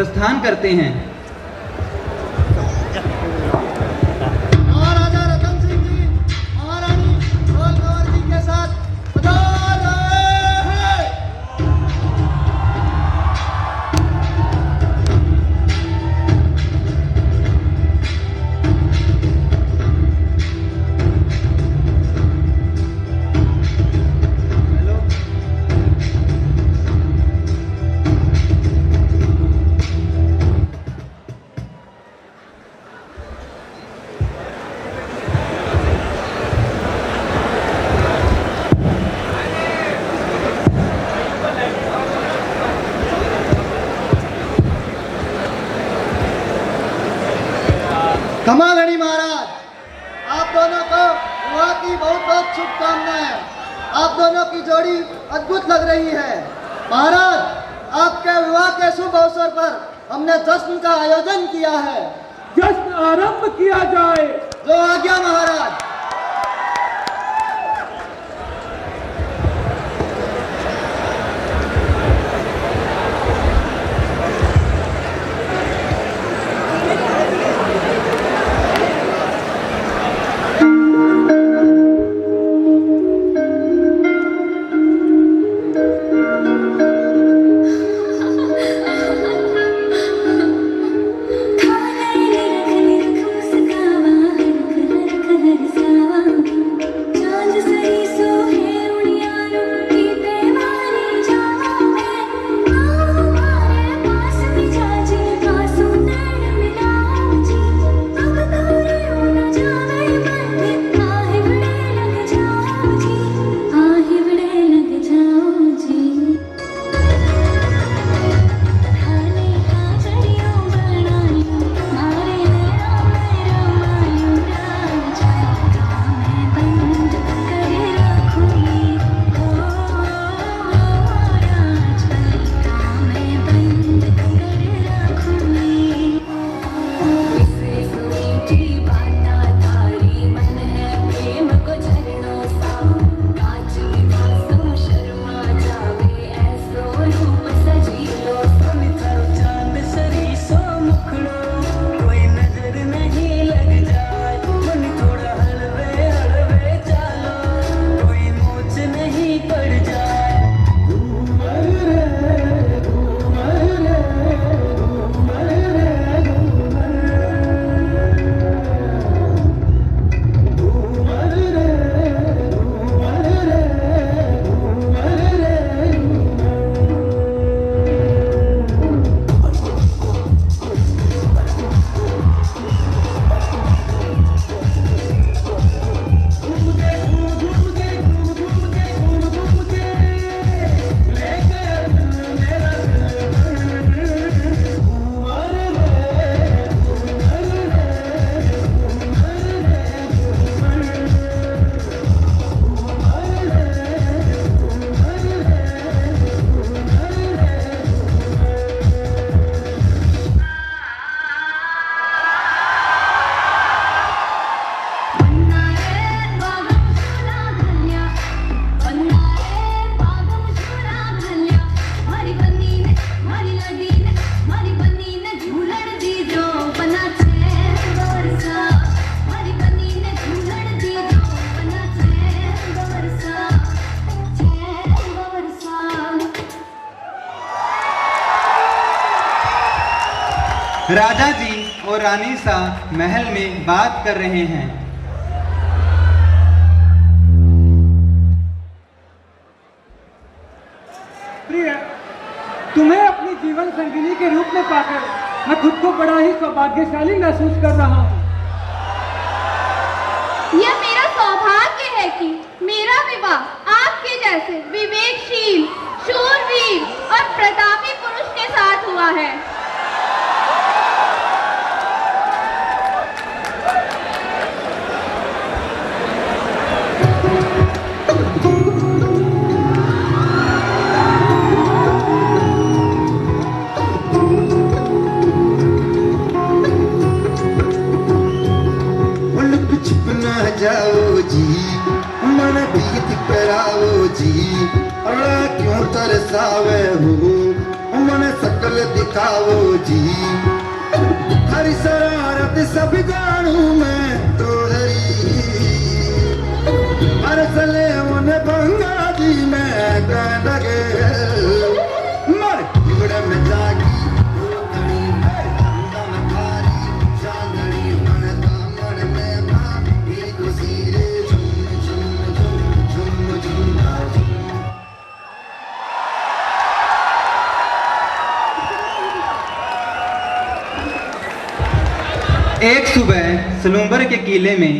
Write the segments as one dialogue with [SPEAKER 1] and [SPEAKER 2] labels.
[SPEAKER 1] प्रस्थान करते हैं।
[SPEAKER 2] महाराजा रतन सिंह जी महारानी ढोल कंवर जी के साथ पधार रहे हैं। कमालनी महाराज, आप दोनों को विवाह की बहुत बहुत शुभकामनाएं। आप दोनों की जोड़ी अद्भुत लग रही है। महाराज, आपके विवाह के शुभ अवसर पर हमने जश्न का आयोजन किया है।
[SPEAKER 3] जश्न आरंभ किया जाए।
[SPEAKER 2] जो आज्ञा महाराज।
[SPEAKER 1] राजा जी और रानी सा महल में बात कर रहे हैं।
[SPEAKER 3] प्रिय, तुम्हें अपनी जीवन संगिनी के रूप में पाकर मैं खुद को बड़ा ही सौभाग्यशाली महसूस कर रहा हूँ।
[SPEAKER 4] यह मेरा सौभाग्य है कि मेरा विवाह आपके जैसे विवेकशील, शूरवीर और प्रतापी पुरुष के साथ हुआ है।
[SPEAKER 5] जाओ जी, मन बीत कराओ जी, अल्लाह क्यों तरसावे हो, मन सक अकल दिखाओ जी हर शरारत सब जानू मैं तोहरी हर सले उन भंगा दी मैं कह लगे मर बिगड़ में जागी रोकड़ी अंदन भारी चांदनी मन दामन में मां ये तो सीरे झुम झुम झुम झुम झुम
[SPEAKER 1] एक सुबह सलूम्बर के किले में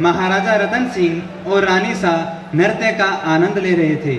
[SPEAKER 1] महाराजा रतन सिंह और रानी सा नृत्य का आनंद ले रहे थे।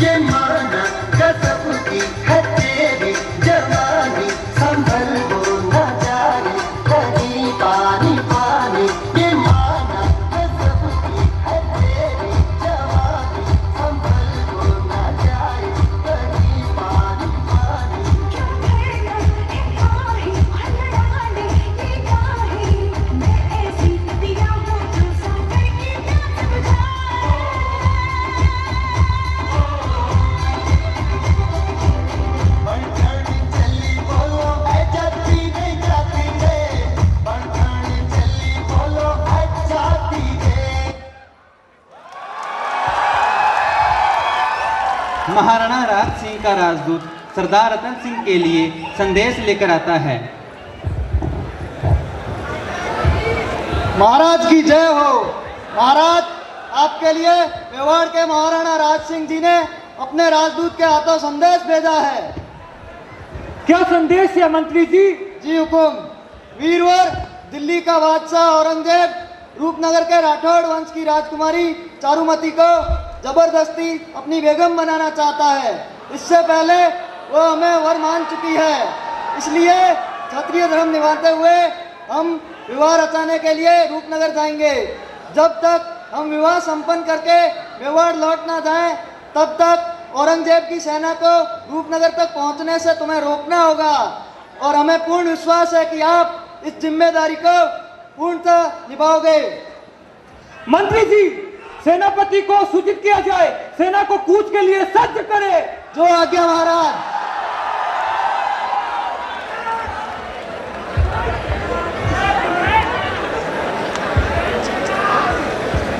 [SPEAKER 5] ये माना कसब की है तेरी जवानी संभल वो न जाए कहीं पानी पानी ये माना कसब की है तेरी जवानी संभल वो न जाए कहीं पानी पानी
[SPEAKER 1] महाराणा राज सिंह का राजदूत सरदार रतन सिंह के लिए संदेश लेकर आता है।
[SPEAKER 2] महाराज की जय हो। महाराज, आपके लिए मेवाड़ के महाराणा राज सिंह जी ने अपने राजदूत के हाथों संदेश भेजा है।
[SPEAKER 3] क्या संदेश है मंत्री जी?
[SPEAKER 2] जी हुकुम। वीरवर दिल्ली का बादशाह औरंगजेब रूपनगर के राठौड़ वंश की राजकुमारी चारुमती को जबरदस्ती अपनी बेगम बनाना चाहता है। इससे पहले वो हमें वर मान चुकी है, इसलिए क्षत्रिय धर्म निभाते हुए हम विवाह रचाने के लिए रूपनगर जाएंगे। जब तक हम विवाह संपन्न करके मेवाड़ लौट ना जाएं, तब तक औरंगजेब की सेना को रूपनगर तक पहुंचने से तुम्हें रोकना होगा और हमें पूर्ण विश्वास है कि आप इस जिम्मेदारी को पूर्णतः निभाओगे।
[SPEAKER 3] मंत्री जी, सेनापति को सूचित किया जाए, सेना को कूच के लिए सज्ज करे।
[SPEAKER 2] जो आज्ञा महाराज।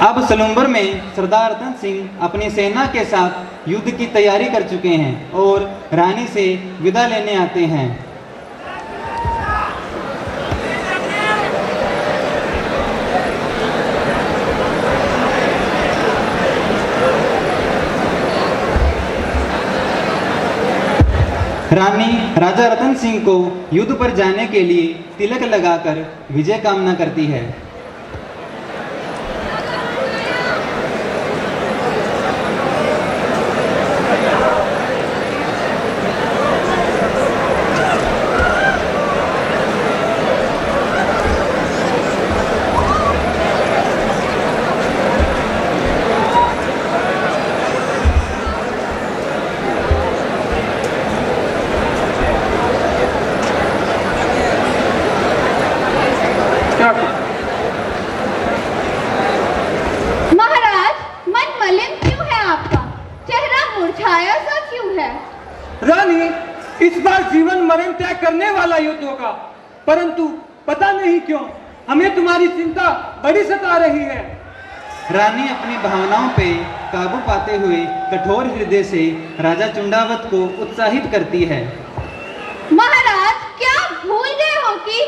[SPEAKER 1] अब सलूम्बर में सरदार रतन सिंह अपनी सेना के साथ युद्ध की तैयारी कर चुके हैं और रानी से विदा लेने आते हैं। रानी राजा रतन सिंह को युद्ध पर जाने के लिए तिलक लगाकर विजय कामना करती है।
[SPEAKER 3] वाला युद्ध होगा, परंतु पता नहीं क्यों हमें तुम्हारी चिंता बड़ी सता रही है।
[SPEAKER 1] रानी अपनी भावनाओं पे काबू पाते हुए कठोर हृदय से राजा चुंडावत को उत्साहित करती है।
[SPEAKER 4] महाराज, क्या भूल गए हो कि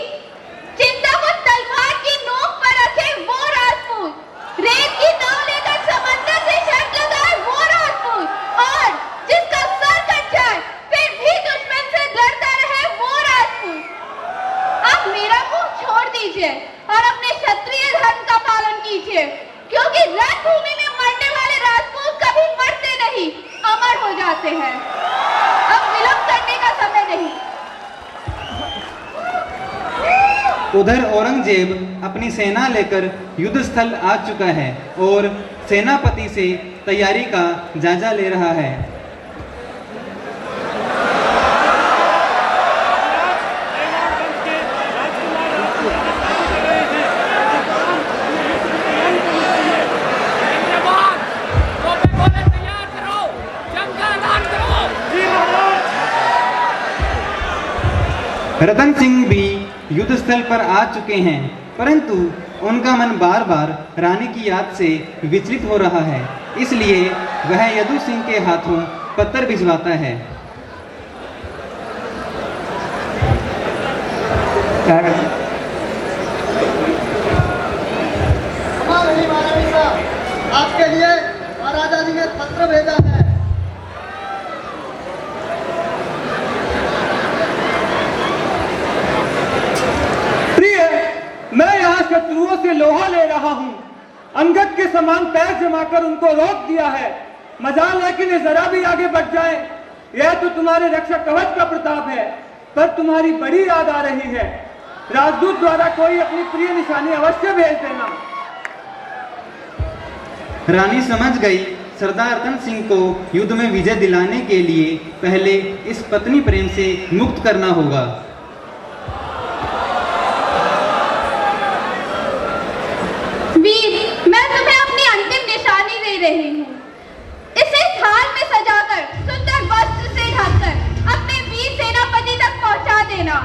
[SPEAKER 4] चिंता को तलवार की नोक पर रखे वो राजपूत, रेत की नाव लेकर समंदर से शर्त लगाए वो राजपूत, और जिसका सर कट जाए फिर भी दुश्मन से लड़ता रहे वो राजपूत। अब मेरा मुंह छोड़ दीजिए और अपने क्षत्रिय धर्म का पालन कीजिए, क्योंकि रणभूमि में मरने वाले राजपूत कभी मरते नहीं, अमर हो जाते हैं। अब विलंब करने का समय नहीं।
[SPEAKER 1] उधर औरंगजेब अपनी सेना लेकर युद्ध स्थल आ चुका है और सेनापति से तैयारी का जायजा ले रहा है। रतन सिंह भी युद्ध स्थल पर आ चुके हैं, परंतु उनका मन बार बार रानी की याद से विचलित हो रहा है, इसलिए वह यदु सिंह के हाथों पत्र भिजवाता है।
[SPEAKER 2] नहीं महारानी साहब, आपके लिए महाराजा जी ने पत्र भेजा है।
[SPEAKER 3] मैं यहाँ शत्रुओं से लोहा ले रहा हूँ। अंगद के समान पैर जमाकर उनको रोक दिया है। मजाल है कि वे जरा भी आगे बढ़ जाएं। यह तो तुम्हारे रक्षक कवच का प्रताप है, पर तुम्हारी बड़ी याद आ रही है। राजदूत द्वारा कोई अपनी प्रिय निशानी अवश्य भेज देना।
[SPEAKER 1] रानी समझ गई सरदार रतन सिंह को युद्ध में विजय दिलाने के लिए पहले इस पत्नी प्रेम से मुक्त करना होगा।
[SPEAKER 4] वीर, मैं तुम्हें अपनी अंतिम निशानी दे रही हूँ। इसे थाल में सजाकर सुंदर वस्त्र से ढककर अपने वीर सेनापति तक पहुँचा देना,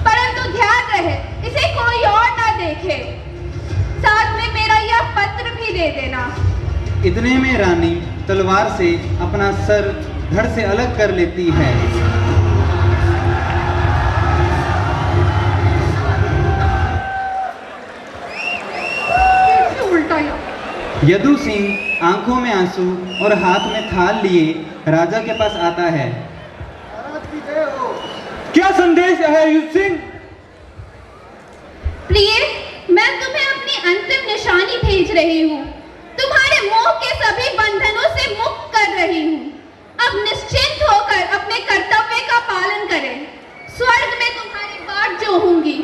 [SPEAKER 4] परंतु ध्यान रहे इसे कोई और ना देखे। साथ में मेरा यह पत्र भी दे देना।
[SPEAKER 1] इतने में रानी तलवार से अपना सर धड़ से अलग कर लेती है। यदु सिंह आंखों में आंसू और हाथ में थाल लिए राजा के पास आता है।
[SPEAKER 2] महाराज की जय हो।
[SPEAKER 3] क्या संदेश है युद्ध सिंह?
[SPEAKER 4] प्रिय, मैं तुम्हें अपनी अंतिम निशानी भेज रही हूँ। तुम्हारे मोह के सभी बंधनों से मुक्त कर रही हूँ। अब निश्चिंत होकर अपने कर्तव्य का पालन करें। स्वर्ग में तुम्हारी बाट जोहूंगी।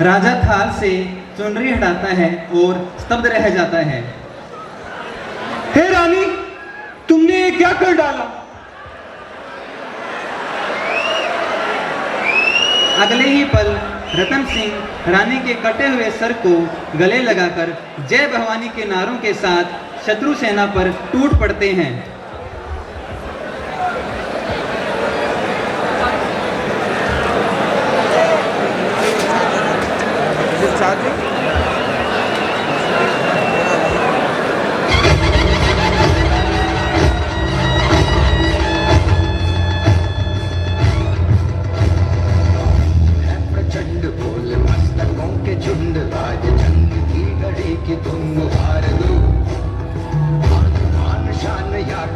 [SPEAKER 1] राजा थाल से चुनरी हटाता है और स्तब्ध रह जाता है।
[SPEAKER 3] हे रानी, तुमने ये क्या कर डाला?
[SPEAKER 1] अगले ही पल रतन सिंह रानी के कटे हुए सर को गले लगाकर जय भवानी के नारों के साथ शत्रु सेना पर टूट पड़ते हैं।
[SPEAKER 5] प्रचंड बोल मस्तकों के झुंड, आज जंग की घड़ी की तुम उभार दो। मान शान या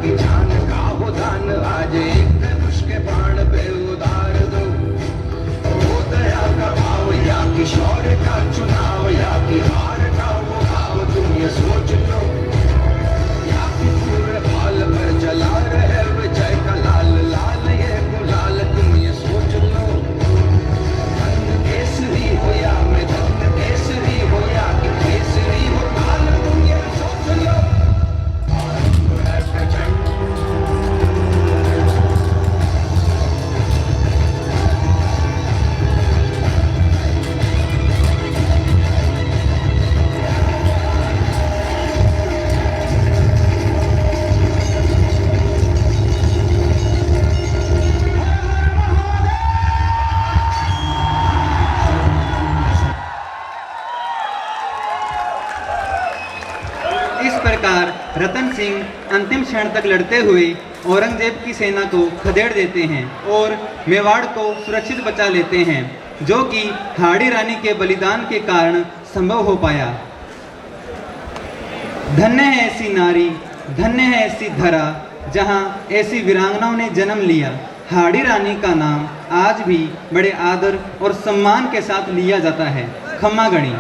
[SPEAKER 1] रतन सिंह अंतिम क्षण तक लड़ते हुए औरंगजेब की सेना को खदेड़ देते हैं और मेवाड़ को सुरक्षित बचा लेते हैं, जो कि हाड़ी रानी के बलिदान के कारण संभव हो पाया। धन्य है ऐसी नारी, धन्य है ऐसी धरा, जहां ऐसी वीरांगनाओं ने जन्म लिया। हाड़ी रानी का नाम आज भी बड़े आदर और सम्मान के साथ लिया जाता है। खम्मा गणी।